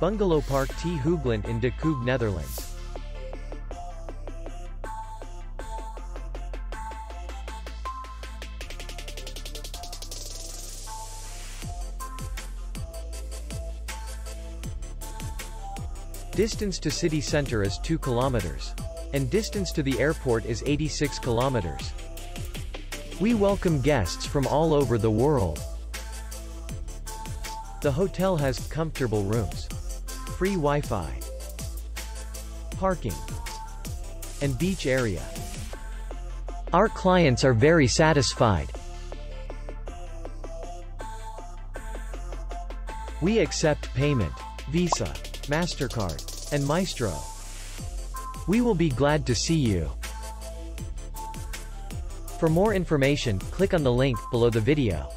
Bungalowpark te Hoogelandt in de Koog, Netherlands. Distance to city center is 2 kilometers. And distance to the airport is 86 kilometers. We welcome guests from all over the world. The hotel has comfortable rooms, free Wi-Fi, parking, and beach area. Our clients are very satisfied. We accept payment, Visa, MasterCard, and Maestro. We will be glad to see you. For more information, click on the link below the video.